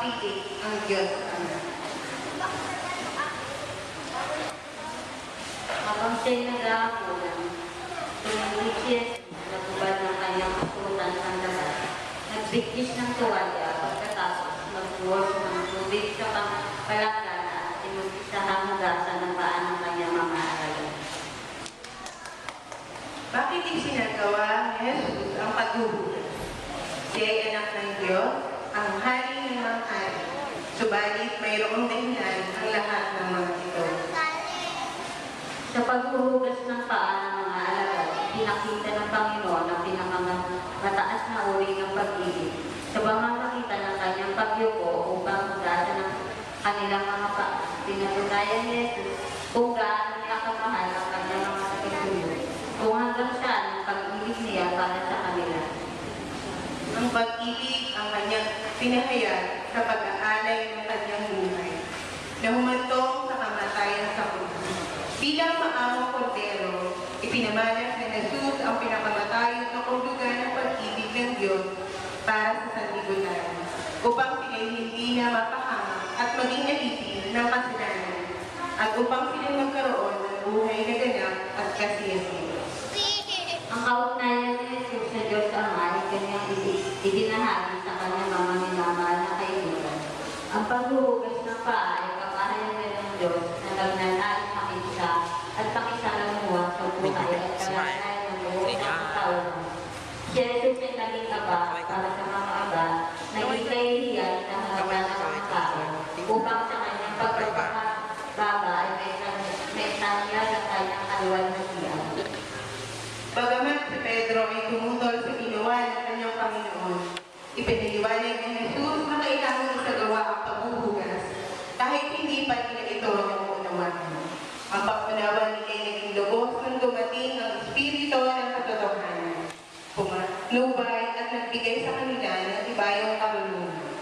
mapili ang Diyos Ama. Habang siya'y nag-aapunan, tumingin si Jesus na tubad ng kanyang kasutan ng lahat. Nagbigkis ng tuwalya pagkatapos mag-wash ng tubig sa palanggan at tinugis sa hamugasan ng paa ng kanyang mga alagad. Bakit isinagawa ni Jesus ang paghuhugas? Siya ay anak ng Diyos, ang hari ng mga hari. Subalit mayroong dahilan ang lahat ng mga ito. Sa paghuhugas ng paa ng mga alagad, pinakita ng Panginoon ang pinakamataas na uri ng pag-ibig sa pamamagitan ng kanyang pagyuko upang hugasan ng kanilang mga paa. Pinatunayan ni Jesus kung gaano niya kamahal ang kanyang mga tagasunod, kung hanggang saan ang pag-ibig niya para sa kanila. Ang pag-ibig ang kanyang pinahayag sa pag-aalay ng kanyang buhay, na humantong sa kamatayan sa krus. Bilang maamong kordero, ipinamalas ni Jesus ang pinakamatayang na kahulugan ng pag-ibig ng Diyos para sa sanlibutan, upang sila'y hindi na mapahamak at maging nalipin ng kasalanan, at upang sila'y magkaroon ng buhay na ganap at kasiyasin. Ang kaugnayan ni Jesus sa Diyos Ama ay kanyang ibinahagi sa kanyang mga minamahal na kaibigan. Ang paghuhugas ng paa ay kapahayan din ng Diyos na nagnanais makisa at pakisalamuha sa buhay at kalagayan ng buong taon. Si Jesus ay naging aba para sa mga aba, naging kahihiyan sa halaga ng mga tao, upang sa kanyang pagpapakababa ay may tanya sa kanyang kaluwal na siya. Bagamat si Pedro ay tumutol sa ginawa ng kanyang Panginoon, ipinaliwanag ni Jesus na kailangan isagawa ang paghuhugas kahit hindi pa nila ito nauunawahan. Ang pag-unawa nila ay naging lubos nang dumating ang Espiritu ng katotohanan, pumatnubay at nagbigay sa kanila ng ibayong karunungan.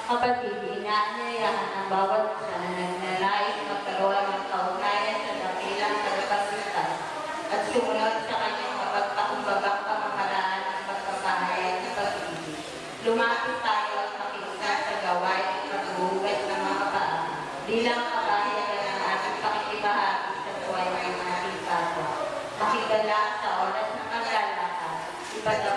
Kapatid, inaanyayahan ang bawat isa na nagnanais magkaroon ng kaugnayan sa dakilang tagapagligtas at sumunod sa kanyang kapagpakumbagang pamamaraan ng pagpapahayag ng pag-ibig. Lumapit tayo at makiusap sa gawain at paghuhugas ng mga paa bilang kabahayagan ng ating pakikibahagi sa buhay ng ating kapwa. Makigalak sa oras ng paglalakad, ipadama